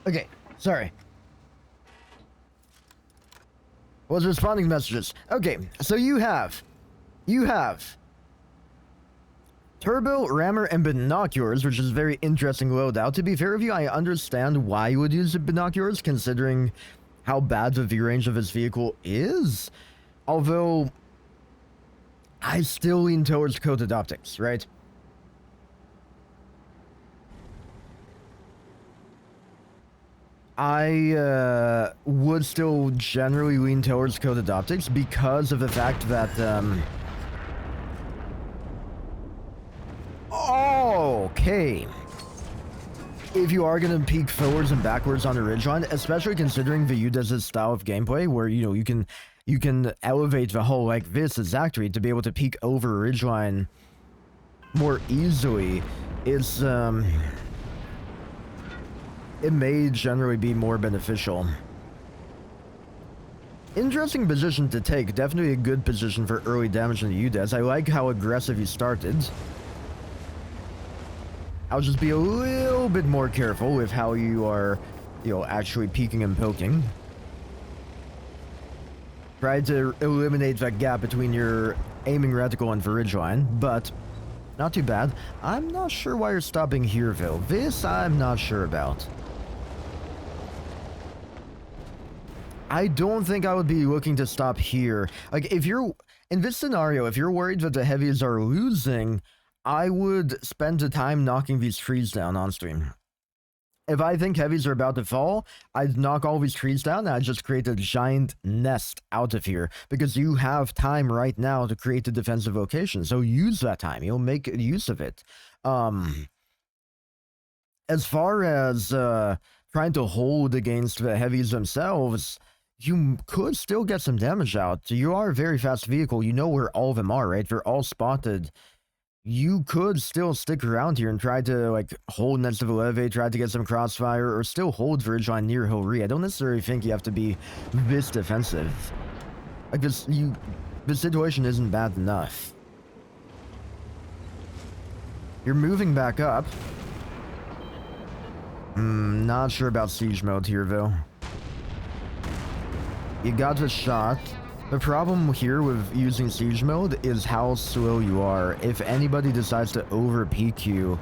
Okay, sorry. Was responding to messages. Okay, so you have turbo, rammer, and binoculars, which is a very interesting loadout. To be fair with you, I understand why you would use the binoculars, considering how bad the view range of his vehicle is. Although, I still lean towards coated optics, right? I would still generally lean towards coated optics because of the fact that, okay. If you are going to peek forwards and backwards on a ridgeline, especially considering the Udez's style of gameplay, where, you know, you can elevate the hull like this exactly to be able to peek over a ridgeline more easily, it's, it may generally be more beneficial. Interesting position to take. Definitely a good position for early damage in the Udez. I like how aggressive you started. I'll just be a little bit more careful with how you are, you know, actually peeking and poking. Try to eliminate that gap between your aiming reticle and the ridgeline, but not too bad. I'm not sure why you're stopping here, though. This I'm not sure about. I don't think I would be looking to stop here. Like, if you're... in this scenario, if you're worried that the heavies are losing, I would spend the time knocking these trees down on stream. If I think heavies are about to fall, I'd knock all these trees down and I'd just create a giant nest out of here. Because you have time right now to create a defensive location. So use that time. You'll make use of it. As far as trying to hold against the heavies themselves, you could still get some damage out. You are a very fast vehicle. You know where all of them are, right? They're all spotted. You could still stick around here and try to, like, hold next to the levee, try to get some crossfire, or still hold ridgeline near Hillary. I don't necessarily think you have to be this defensive. Like, the situation isn't bad enough. You're moving back up. Not sure about siege mode here, though. You got the shot. The problem here with using siege mode is how slow you are. If anybody decides to over-peek you,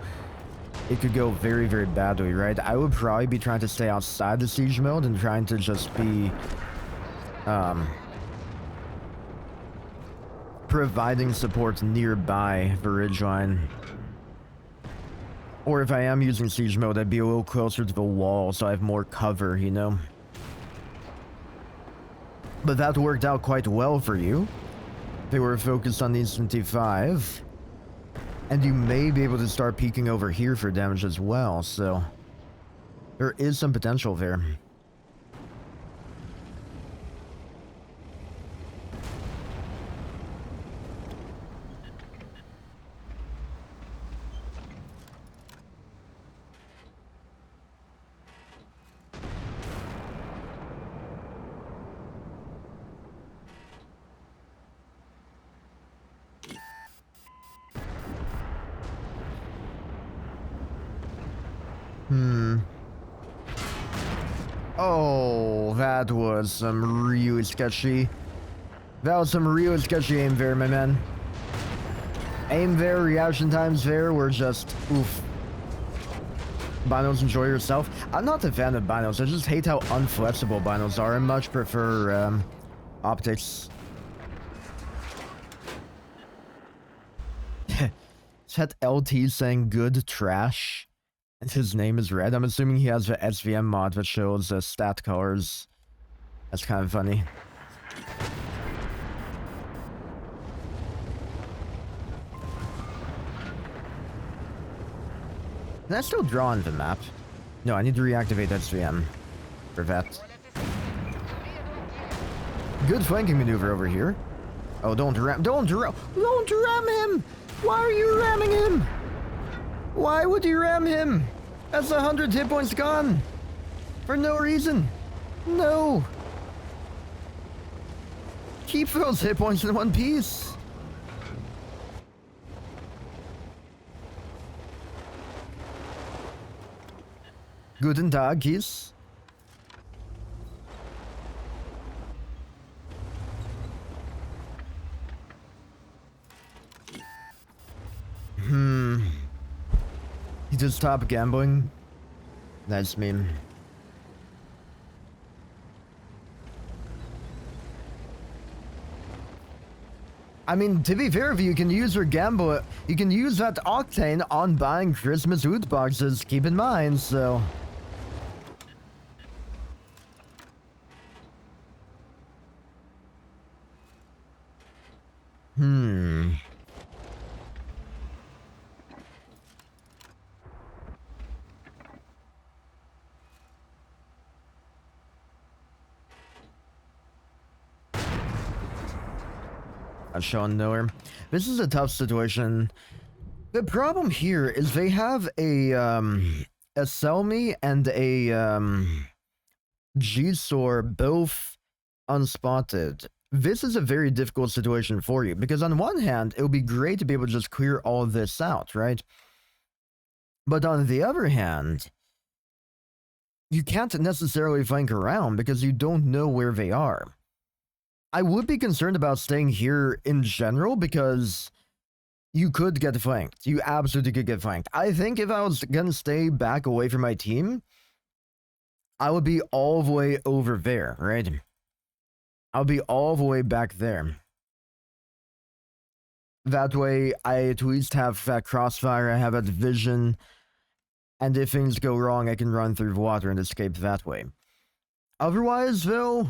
it could go very, very badly, right? I would probably be trying to stay outside the siege mode and trying to just be, providing support nearby the ridgeline. Or if I am using siege mode, I'd be a little closer to the wall so I have more cover, you know? But that worked out quite well for you. They were focused on the Instant T5. And you may be able to start peeking over here for damage as well, so there is some potential there. Oh, that was some really sketchy. That was some really sketchy aim there, my man. Aim there, reaction times there were just oof. Binos, enjoy yourself. I'm not a fan of binos. I just hate how unflexible binos are. I much prefer optics. Is that LT saying good trash? And his name is red. I'm assuming he has the SVM mod that shows stat colors. That's kind of funny. Can I still draw on the map? No, I need to reactivate SVM for that. Good flanking maneuver over here. Oh, don't ram him! Why are you ramming him? Why would you ram him? That's 100 hit points gone. For no reason. No. Keep those hit points in one piece. Guten Tag, Kies. to stop gambling. That's meme. I mean, to be fair, if you can use your gamble, you can use that octane on buying Christmas loot boxes, keep in mind, so... Sean nowhere. This is a tough situation. The problem here is they have a sell me and a G-Sor both unspotted. This is a very difficult situation for you because on one hand, it would be great to be able to just clear all this out, right? But on the other hand, you can't necessarily flank around because you don't know where they are. I would be concerned about staying here in general because you could get flanked. You absolutely could get flanked. I think if I was going to stay back away from my team, I would be all the way over there, right? I'll be all the way back there. That way, I at least have that crossfire, I have that vision, and if things go wrong, I can run through the water and escape that way. Otherwise, though...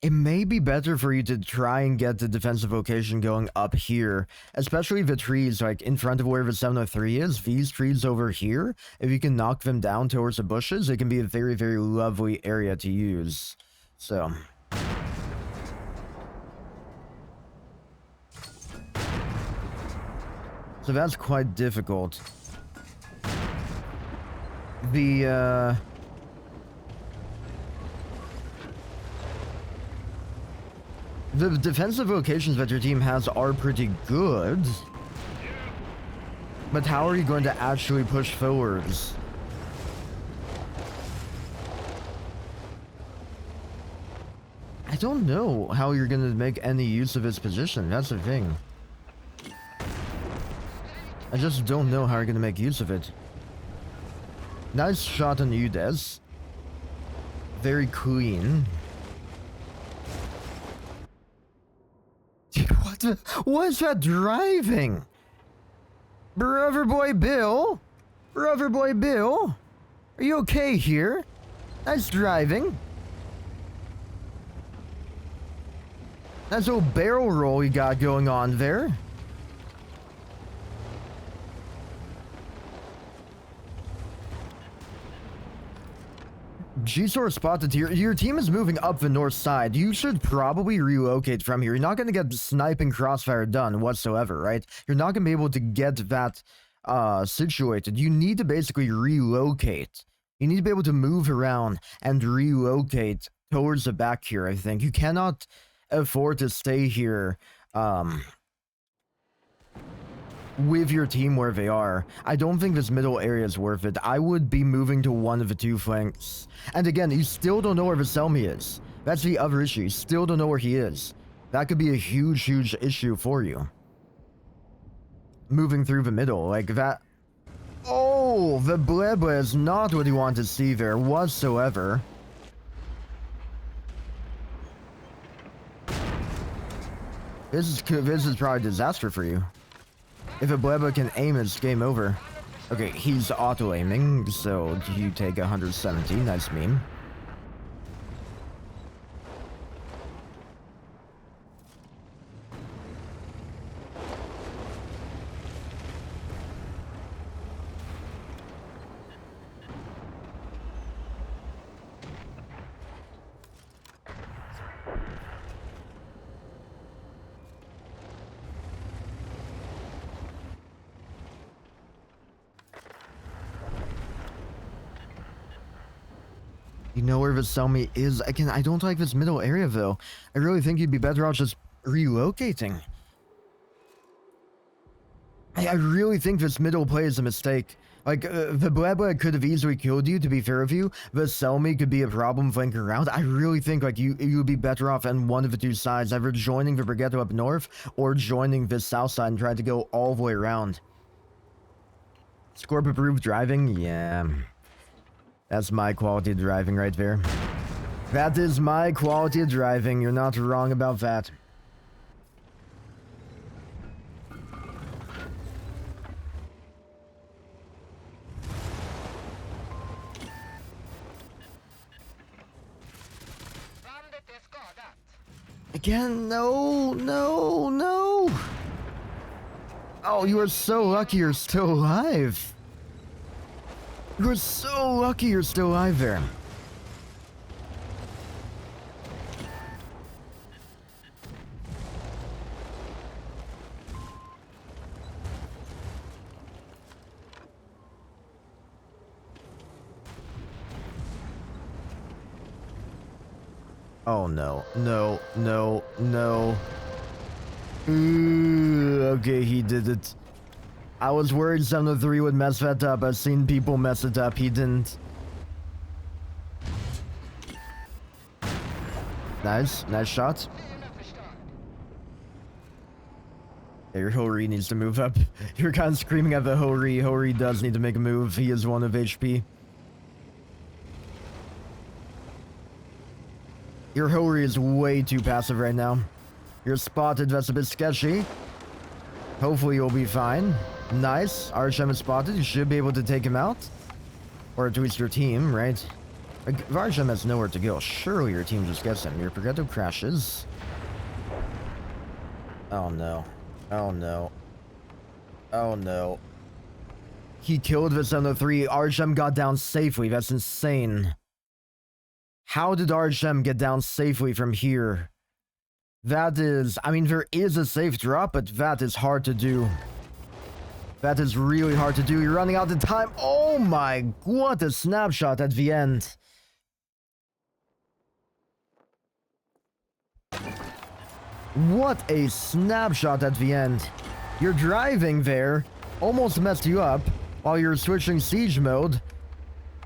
it may be better for you to try and get the defensive location going up here, especially the trees, like, in front of where the 703 is. These trees over here, if you can knock them down towards the bushes, it can be a very, very lovely area to use. So... so that's quite difficult. The defensive locations that your team has are pretty good. But how are you going to actually push forwards? I don't know how you're going to make any use of his position. That's the thing. I just don't know how you're going to make use of it. Nice shot on you, Des. Very clean. What is that driving? Brother boy Bill? Brother boy Bill? Are you okay here? Nice driving. Nice little barrel roll you got going on there. G-Sor spotted here. Your team is moving up the north side. You should probably relocate from here. You're not going to get sniping crossfire done whatsoever, right? You're not going to be able to get that situated. You need to basically relocate. You need to be able to move around and relocate towards the back here, I think. You cannot afford to stay here with your team where they are. I don't think this middle area is worth it. I would be moving to one of the two flanks. And again, you still don't know where Veselmi is. That's the other issue. You still don't know where he is. That could be a huge, huge issue for you. Moving through the middle, like that. Oh, the Bleba is not what you want to see there whatsoever. This is probably a disaster for you. If a Bleba can aim, it's game over. Okay, he's auto-aiming, so you take 170. Nice meme. You know where Veselmi is? Again, I don't like this middle area, though. I really think you'd be better off just relocating. I really think this middle play is a mistake. Like, the Blabla could have easily killed you, to be fair with you. Veselmi could be a problem flanking around. I really think, like, you would be better off on one of the two sides, either joining the Brigetto up north, or joining this south side and trying to go all the way around. Scorp approved driving? Yeah. That's my quality of driving right there. That is my quality of driving. You're not wrong about that. Again, no, no, no. Oh, you are so lucky you're still alive. You're so lucky you're still alive there. Oh no, no, no, no. Ooh, okay, he did it. I was worried 703 would mess that up. I've seen people mess it up. He didn't. Nice. Nice shot. Yeah, your Hori needs to move up. You're kind of screaming at the Hori. Hori does need to make a move. He is 1 of HP. Your Hori is way too passive right now. You're spotted. That's a bit sketchy. Hopefully you'll be fine. Nice. Archem is spotted. You should be able to take him out. Or at least your team, right? If Archem has nowhere to go, surely your team just gets him. Your Progresso crashes. Oh no. Oh no. Oh no. He killed the 703. Archem got down safely. That's insane. How did Archem get down safely from here? That is... I mean, there is a safe drop, but that is hard to do. That is really hard to do. You're running out of time. Oh my... What a snapshot at the end. What a snapshot at the end. You're driving there. Almost messed you up while you're switching siege mode.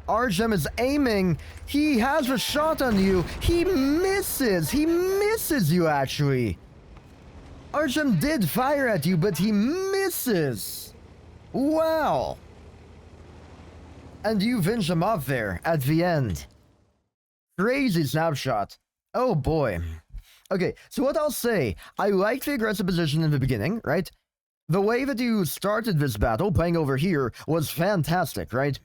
Archem is aiming. He has a shot on you. He misses. He misses you, actually. Archem did fire at you, but he misses. Wow. And you finish him off there at the end. Crazy snapshot. Oh, boy. Okay, so what I'll say, I like the aggressive position in the beginning, right? The way that you started this battle, playing over here, was fantastic, right?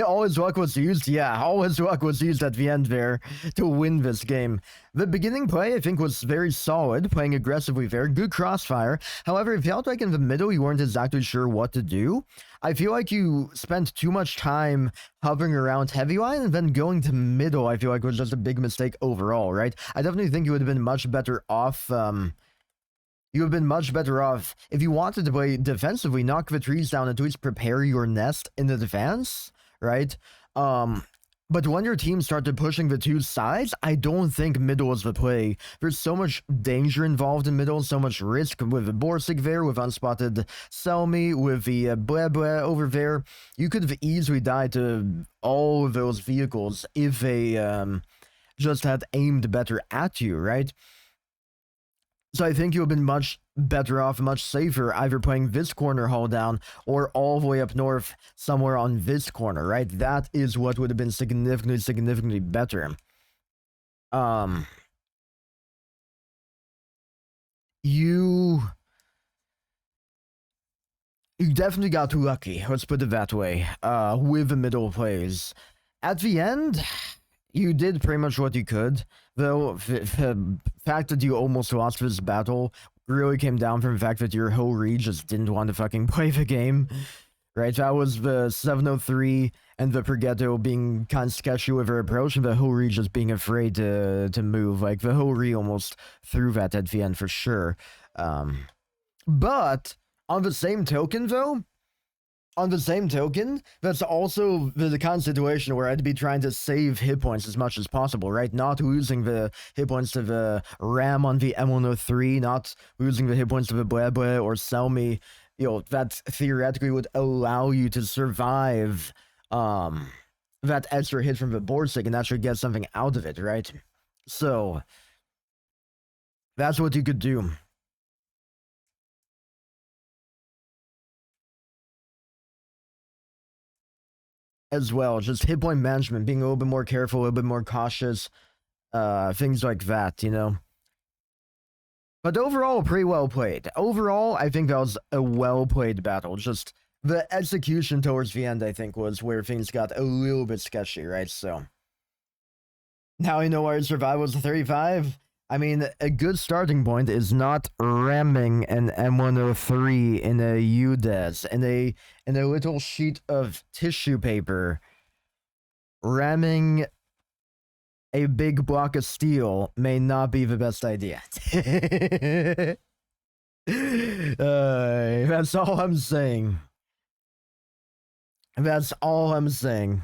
All his luck was used, yeah, all his luck was used at the end there to win this game. The beginning play, I think, was very solid, playing aggressively there, good crossfire. However, it felt like in the middle you weren't exactly sure what to do. I feel like you spent too much time hovering around heavy line and then going to middle, I feel like was just a big mistake overall, right? I definitely think you would have been much better off, you would have been much better off if you wanted to play defensively, knock the trees down, and at least prepare your nest in the defense. Right? But when your team started pushing the two sides, I don't think middle was the play. There's so much danger involved in middle, so much risk with the Borsig there, with unspotted Selmy, with the Bleh over there. You could have easily died to all of those vehicles if they just had aimed better at you, right? So I think you would have been much better off, much safer, either playing this corner hull down or all the way up north somewhere on this corner, right? That is what would have been significantly better. You definitely got too lucky, let's put it that way, with the middle plays. At the end, you did pretty much what you could, though the fact that you almost lost this battle really came down from the fact that your whole Hori just didn't want to fucking play the game, right? That was the 703 and the Progresso being kind of sketchy with her approach, and the Hori just being afraid to move. Like, the Hori almost threw that at the end for sure. But, on the same token, though, that's also the kind of situation where I'd be trying to save hit points as much as possible, right? Not losing the hit points to the Ram on the M103, not losing the hit points to the Bleh or Selmy. You know, that theoretically would allow you to survive that extra hit from the Borsig and actually get something out of it, right? So, that's what you could do. as well. Just hit point management, being a little bit more careful, a little bit more cautious, things like that, you know. But overall, pretty well played. Overall, I think that was a well-played battle. Just the execution towards the end, I think, was where things got a little bit sketchy, right? So, now I know why survival was 35. I mean, a good starting point is not ramming an M103 in a UDES, in a little sheet of tissue paper. Ramming a big block of steel may not be the best idea. That's all I'm saying. That's all I'm saying.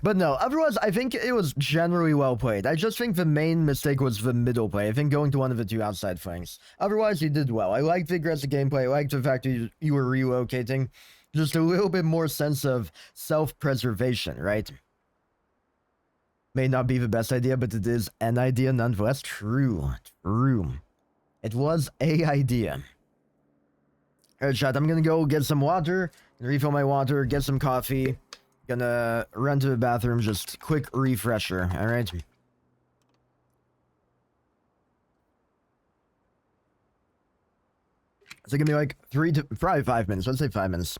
But no, otherwise, I think it was generally well played. I just think the main mistake was the middle play. I think going to one of the two outside flanks. Otherwise, you did well. I liked the aggressive gameplay. I liked the fact that you were relocating. Just a little bit more sense of self-preservation, right? May not be the best idea, but it is an idea nonetheless. True. It was a idea. Alright, chat, I'm gonna go get some water, refill my water, get some coffee. Gonna run to the bathroom, just quick refresher, alright? So give me like probably 5 minutes, let's say 5 minutes.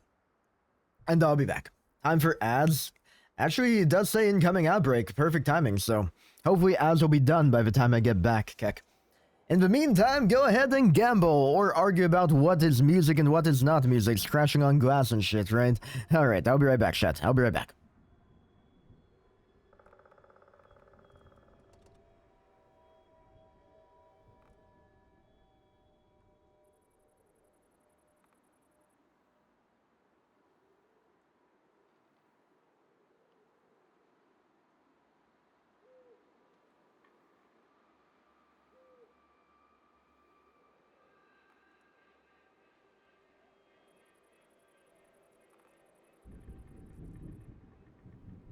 And I'll be back. Time for ads. Actually, it does say incoming outbreak, perfect timing, so hopefully ads will be done by the time I get back, Keck. In the meantime, go ahead and gamble, or argue about what is music and what is not music, crashing on glass and shit, right? Alright, I'll be right back, chat. I'll be right back.